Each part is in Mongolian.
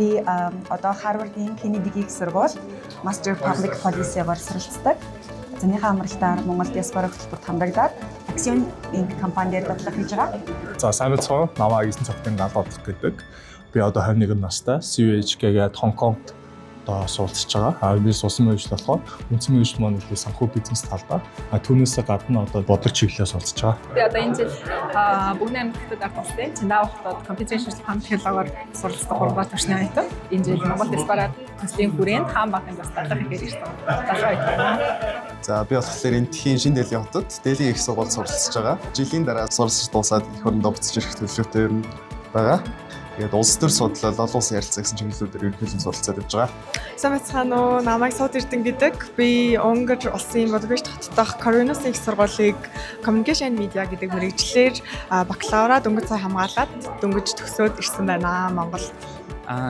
би одоо Harvard-ийн Kennedy-гийн сургууль Master Public Policy-гаар суралцдаг. Зөөнийхөө амралтаар Монгол диаспора хөтөлбөрт хамрагдаад Axion Inc компанидэр бодлого хийж байгаа. За сайн байна. Намаа Эзэн цогтын галуудах гэдэг. Би одоо 21 настай CVHG-гээд Хонконгт одоо суралцж байгаа. Би сусан мэргэжил болохоор үндсэн мэргэжил маань их санхүү бизнес талдаа. Түүнээсээ гадна одоо бодлого чиглэлээр суралцж байгаа. Би одоо энэ жил Бүгд аймагтад авсан. Чиндаа хотод компьютерийн шинжилгээ технологиор суралцдаг 3 дахь төвчний аятан. Энэ жил Монгол диаспора төслийн хүрээнд хаан багын бас талах ихээр ирсэн. За би болохоор Энтхийн шинэ Дээлийн хотод Дээлийн их сургууль суралцж байгаа. Жилийн дараа суралцж дуусаад эх орондоо буцаж ирэх төлөвлөгөөтэй байгаа. Тэгээд улс төр судлал, олон улсын ярилцаа гэсэн чиглэлүүдээр ерөнхийдөө суралцаад явж байгаа. Сайн бацхан уу, намайг Сууд Эрдэнэ гэдэг. Би Унгар улсын Будапешт хотод дах Corvinus их сургуулийг Communication Media гэдэг мэргэжлэр бакалавра дөнгөж цай хамгаалаад дөнгөж төгсөөд ирсэн байна Монголд.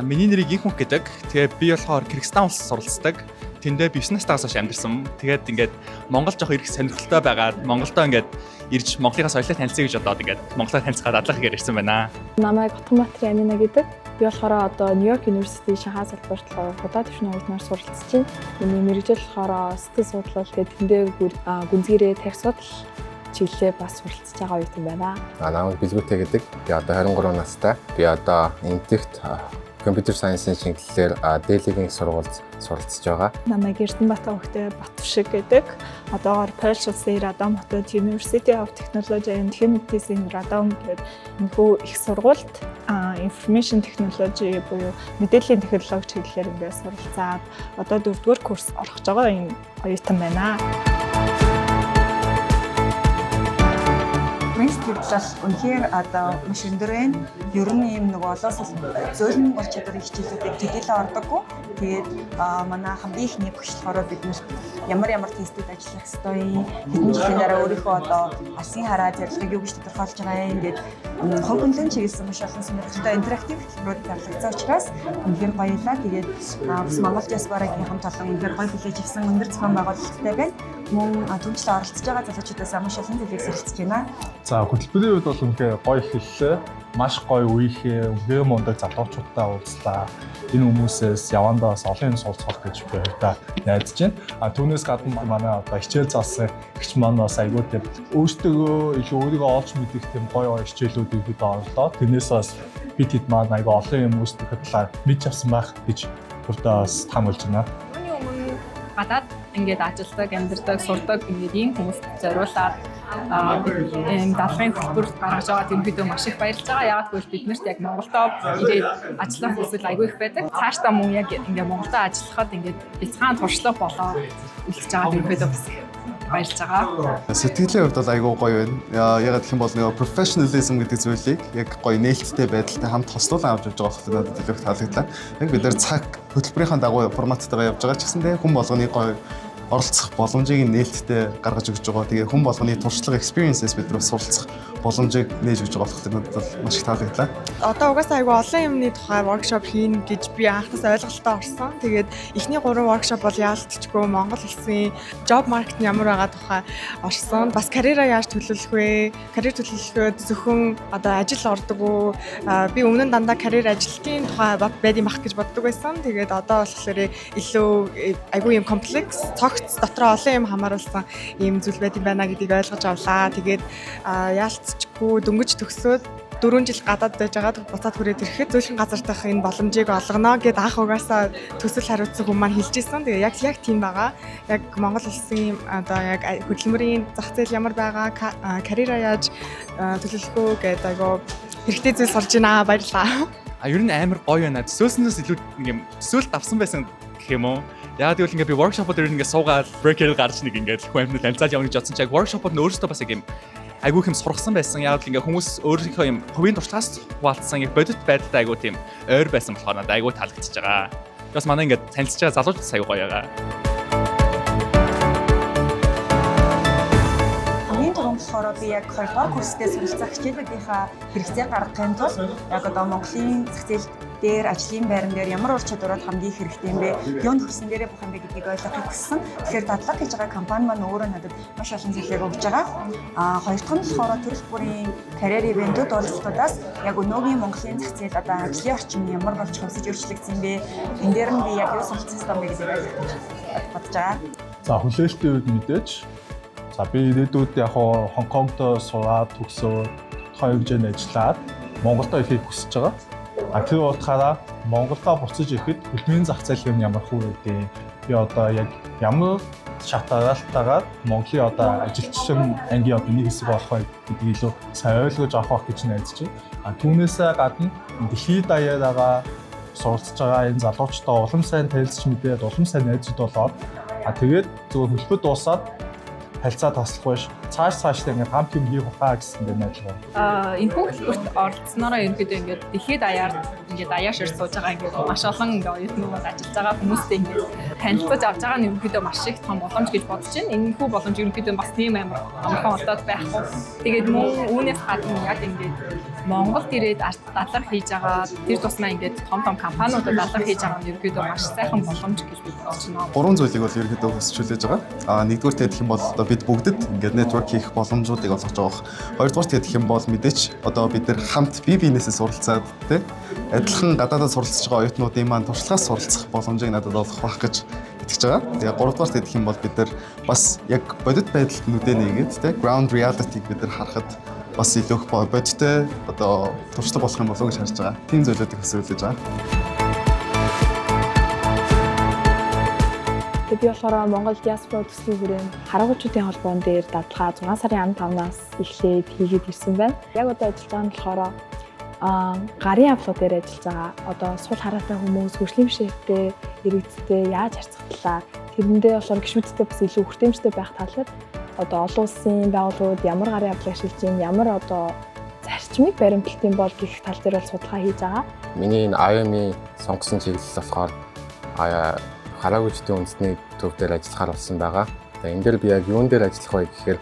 Миний нэрийг Инхүнх гэдэг. Тэгээд би болохоор Кыргызстан улсад суралцдаг. Тэндээ бизнес тагсаж амьдэрсэн. Тэгээд ингээд Монгол жоох ирэх сонирхолтой байгаад Монголдоо ингээд ирж Монголынхаа соёлыг танилцъя гэж бодоод ингээд Монголоор танилцгаад адлах ихээр ирсэн байна. Намайг Батганбаатарын Амина гэдэг. Би болохоор одоо Нью-Йорк University Шанхай салбарт удаа төвчний оюутнаар суралцж байна. Миний мэргэжил болохоор сэтгэл судлал тэгээд тэндээ гүнзгийрээ тех судал чиглэлээр бас суралцж байгаа оюутан байна. Намайг Билгүүтэй гэдэг. Би одоо 23 настай. Би одоо Энтхт компьютер сайенсийн чиглэлээр Дээлийн сургуульд суралцж байгаа. Намайг Эрдэнэбаатар хөгтөө Батвшиг гэдэг. Одоогоор Польш улсын Радом хотод University of Technology and Humanities in Radom гэдэг энэхүү их сургуульд Information Technology буюу мэдээллийн технологи чиглэлээр ингээд суралцаад одоо 4-р курс орох байгаа энэ оюутан байна. Сэтгэлдэл үнэхээр одоо маш өндөр байна. Ер нь ийм нэг олоос зөөлөн ур чадварын хичээлүүдэд төдийлөө ордоггүй. Тэгээд манай хамгийн ихний багш болохоор биднэрт ямар тестүүд ажиллах ёстой, хэдэн жилийн дараа өөрийнхөө одоо алсын хараа зорилгыг юу гэж тодорхойлж байгаа юм гээд хувь хүнлэн чиглэсэн маш олон сонирхолтой интерактив хэлбэрүүд зарлагдсан учраас үнэхээр баярлалаа. Тэгээд бас Монгол диаспорагийн хамт олон үнэхээр гоё хүлээж авсан өндөр зохион байгуулалттай байна. Мөн түнчлэн оролцож байгаа залуучуудаас маш олон зүйлийг суралцж байна. За хөтөлбөрийн үед бол үнэхээр гоё эхэллээ. Маш гоё үеийнхээ үнэхээр мундаг залуучуудтай уулзлаа. Энэ хүмүүсээс явандаа бас олон юм суралцах гэж би өөртөө найдаж байна. Түүнээс гадна манай одоо хичээл заасан гэгч маань бас айгүй тийм өөртөө илүү өөрийгөө олж мэдэх тийм гоё хичээлүүдийг бид орлоо. Тэрнээс бас бид хэд маань айгүй олон юм үүсгэх талаар мэдж авсан байх гэж өөртөө бас таамаглаж байна. Үүний өмнө гадаад ингээд ажилладаг, амьдардаг, сурдаг ингээд ийм хүмүүст зориулаад ийм даалгын хөтөлбөр гаргаж байгаа тийм бид маш их баярлж байгаа. Яагаад гэвэл биднэрт яг Монголдоо ирээд ажиллах хүсэл айгүй их байдаг. Цаашдаа мөн яг ингээд Монголдоо ажиллахад ингээд бяцхан туршлага болоо үлдэж байгаа тийм бид бас баярлж байгаа. Сэтгэлийн хувьд бол айгүй гоё байна. Ягаад гэх юм бол нэг professionalism гэдэг зүйлийг яг гоё нээлттэй байдалтай хамт хослуулан авч явж байгаа хэрэг надад илүү их таалагдлаа. Яг бид нар цаг хөтөлбөрийн дагуу форматтайгаа явж байгаа ч гэсэндээ хүн болгоны гоё оролцох боломжийг нээлттэй гаргаж өгч байгаа. Тэгээ хүн болгоны туршлага experience-ээс бид нар суралцах боломжийг нээж өгч байгаа болохоор надад бол маш их таалагдлаа. Одоо угаасаа айгүй олон юмны тухай workshop хийн гэж би анхаас ойлголттой орсон. Тэгээд эхний 3 workshop бол яалтчгүй Монгол улсын job market нь ямар байгаа тухай орсон. Бас карьераа яаж төлөвлөх вэ? Карьер төлөвлөхөд зөвхөн одоо ажил ордог уу? Би өмнө нь дандаа карьер ажилтны тухай байдсан бах гэж боддог байсан. Тэгээд одоо болохоор илүү айгүй юм комплекс, цогц дотроо олон юм хамааруулсан ийм зүйл байд юм байна гэдгийг ойлгож авлаа. Тэгээд яалтчгүй дөнгөж төгсөөд 4 жил гадаад байж байгаад буцаад хүрээд ирэхэд зөөлхөн газар дах энэ боломжийг олгоно гэд анх угаасаа төсөл хариуцсан хүмүүс маань хэлж ирсэн. Тэгээ яг тийм байгаа. Яг Монгол улсын одоо яг хөдөлмөрийн зах зээл ямар байгаа, карьераа яаж төлөвлөх үү гэдэг айгу хэрэгтэй зүйл сурж байна. Баярлалаа. Ер нь амар гоё байна. Төсөөлснөөс илүү ингээм төсөөлт авсан байсан гэх юм уу? Яагаад гэвэл ингээд би workshop-од ингээд суугаад breaker гарч нэг ингээд хүн амьд танилцаад явна гэж бодсон чинь яг workshop-од нь өөрөөсөө бас яг юм айгүй их юм сургасан байсан. Яагаад гэвэл ингээд хүмүүс өөрийнхөө юм хувийн туршлагаас хуваалцсан яг бодит байдалтай айгүй тийм ойр байсан болохоор надад айгүй таалагдчихж байгаа. Бас манай ингээд танилцж байгаа залуучууд аягүй гоё байгаа. Хамгийн том болохоор би яг 2 дугаар курстэй суралцах хичээлүүдийнхаа хэрэгцээ гаргахын тулд яг одоо Монголын зах зээл дээр ажлын байран дээр ямар ур чадварууд хамгийн хэрэгтэй юм бэ? Юунд хүссэн дээрээ бүх юм бэ гэдгийг ойлгохыг хүссэн. Тэгэхээр дадлага хийж байгаа компани маань өөрөө надад маш олон зүйлийг өгж байгаа. Хоёр дахь нь болохоор төрөл бүрийн карьер ивэнтүүд оролцоодаас яг өнөөгийн Монголын зах зээл одоо ажлын орчин ямар болж хөвсөж өөрчлөгдсөн бэ? Энэ дээр нь би яг юу суралцсан юм бэ гэдгийг ойлгох бодож байгаа. За хүлээлтийн үед мэдээж за би ирээдүйд яг Хонконгт сураад төгсөөд тодорхой хэмжээнд ажиллаад Монголд ирэхийг хүсэж байгаа. Тэр утгаараа Монголдо буцаж ирэхэд хөлбөмбөгийн зах зээл нь ямар хүү вэ? Би одоо яг ямар шат дараалтаагаар Монголын одоо ажилчин ангийн одоо нэг хэсэг болох бай гэдгийг илүү сайн ойлгож авах гэж найдаж байна. Түүнээсээ гадна дэлхийд даяараа суралцж байгаа энэ залуучтай улам сайн танилцж мэдээд улам сайн найзууд болоод тэгээд зөвхөн хөлбөмбөд дуусаад харилцаа таслах биш цааш ингээд хамт юм хийх ухаа гэсэн дээр найдаж байна. Энэ хөтөлбөрт оролцсноороо ерөнхийдөө ингээд дэлхийд даяар ингээд даяашир сууж байгаа ингээд маш олон ингээд оюутнууд ажиллаж байгаа хүмүүстэй ингээд танилцуулж авч байгаа нь ерөнхийдөө маш их том боломж гэж бодож байна. Энэ хүү боломж ерөнхийдөө бас тийм амархан болоод байхгүй. Тэгээд мөн үүнээс гадна яг ингээд Монголд ирээд дадлага хийж байгаа тэр тусмаа ингээд том компаниудад дадлага хийж байгаа нь ерөнхийдөө маш сайхан боломж гэж би бодож байна. Гурван зүйлийг бол ерөнхийдөө хөсчүүлж байгаа. Нэгдүгээр гэх юм бол одоо бид бүгдэд ингээд network хийх боломжуудыг олгож байгаа. Хоёрдугаар гэх юм бол мэдээч одоо бид нэр хамт бие биенээсээ суралцаад тий адилхан гадаадад суралцж байгаа оюутнуудын маань туршлагаас суралцах боломжийг надад олгох байх гэж итгэж байгаа. Тэгээ гуравдугаар гэх юм бол бид нар бас яг бодит байдалд нүдэ нээгээд тий ground reality-г бид нар харахад бас илүү их бодиттой одоо туршлага болох юм болов уу гэж харж байгаа. Тийм зүйлүүдийг төсөөлж байгаа. Би болохоор Монгол диаспора төслийн хүрээнд хараагуучдын холбоон дээр дадлага 6 сарын 15-наас эхлээд хийгээд ирсэн байна. Яг одоо ажиллаж байгаа нь болохоор гарын авлага дээр ажиллаж байгаа. Одоо сул хараатай хүмүүс хөгжлийн бишээтэй, иргэдтэй яаж харьцах талаар тэрэндээ болохоор гишүүдтэй бас илүү хүртээмжтэй байх талаар одоо олон улсын байгууллагууд ямар гарын авлага ашиглаж байна, ямар одоо зарчмыг баримтлалтын бол гэх тал дээр бол судалгаа хийж байгаа. Миний энэ IOM-ийн сонгосон чиглэл болохоор хараагуучдын үндэсний төв дээр ажиллахаар болсон байгаа. Энэ дээр би яг юун дээр ажиллах вэ гэхээр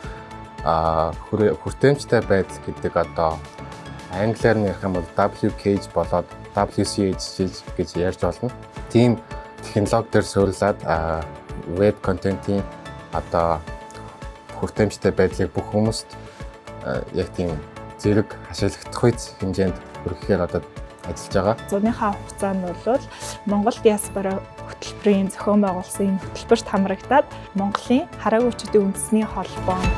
хүртээмжтэй байдал гэдэг одоо англиар нь ярих юм бол WCAG болоод WCAG гэж ярьж болно. Тийм технологи дээр суурилаад веб контентын одоо хүртээмжтэй байдлыг бүх хүмүүст яг тийм зэрэг ашиглагдах үе хэмжээнд хүргэхээр одоо ажиллаж байгаа. Зуныхаа хугацаанд бол Монгол диаспора хөтөлбөрийн зохион байгуулсан энэ хөтөлбөрт хамрагдаад Монголын хараагуучдын үндэсний холбоонд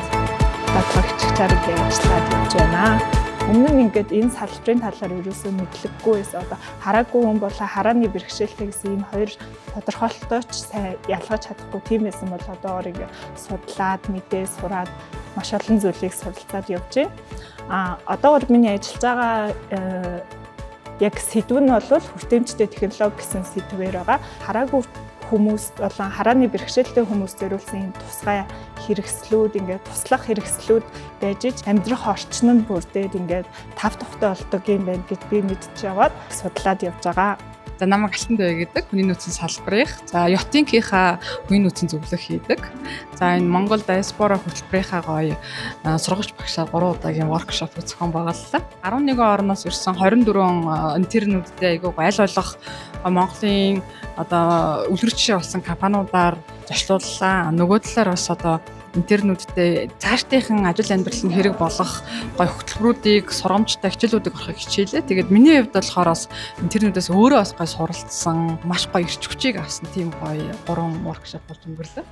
дадлагдчихаар ажиллаад явж байна. Өмнө нь ингээд энэ салбарын талаар ерөөсөө мэдлэггүй байсан. Одоо хараагүй хүн болоо харааны бэрхшээлтэй гэсэн ийм хоёр тодорхойлолтойч сайн ялгаж чадахгүй тийм байсан бол одоогоор ингээд судлаад мэдээ сураад маш олон зүйлийг суралцаад явж байна. Одоогоор миний ажиллаж байгаа яг сэдв нь бол хүртээмжтэй технологи гэсэн сэдвээр байгаа. Хараагүй хүмүүст болон харааны бэрхшээлтэй хүмүүст зориулсан энэ тусгай хэрэгслүүд ингээд туслах хэрэгслүүд байж амьдрах орчин нь бүрдээд ингээд тав тухтай болдог юм байна гэж би мэдж яваад судлаад явж байгаа. За намайг Алтан Дэй гэдэг хүний нөөцийн салбарынх. За Ютинкийнхаа хүний нөөцийн зөвлөх хийдэг. За энэ Монгол диаспора хөтөлбөрийнхаа гоё сургагч багшаар 3 удаагийн воркшоп зохион байгууллаа. 11 орноос ирсэн 24 интернүүдтэй айгүй айл болох Монголын одоо үлгэр жишээ болсон компаниудаар зочлууллаа. Нөгөө талаар бас одоо интернүүдтэй цаашдынхан ажил амьдрал нь хэрэг болох гой хөтөлбөрүүдийг сургамжтай хичээлүүдийг орохыг хичээлээ. Тэгээд миний хувьд болохоор бас интернүүдээс өөрөө бас гой суралцсан, маш гоё ирч хүчийг авсан тийм гоё 3 воркшоп болж өнгөрлөө.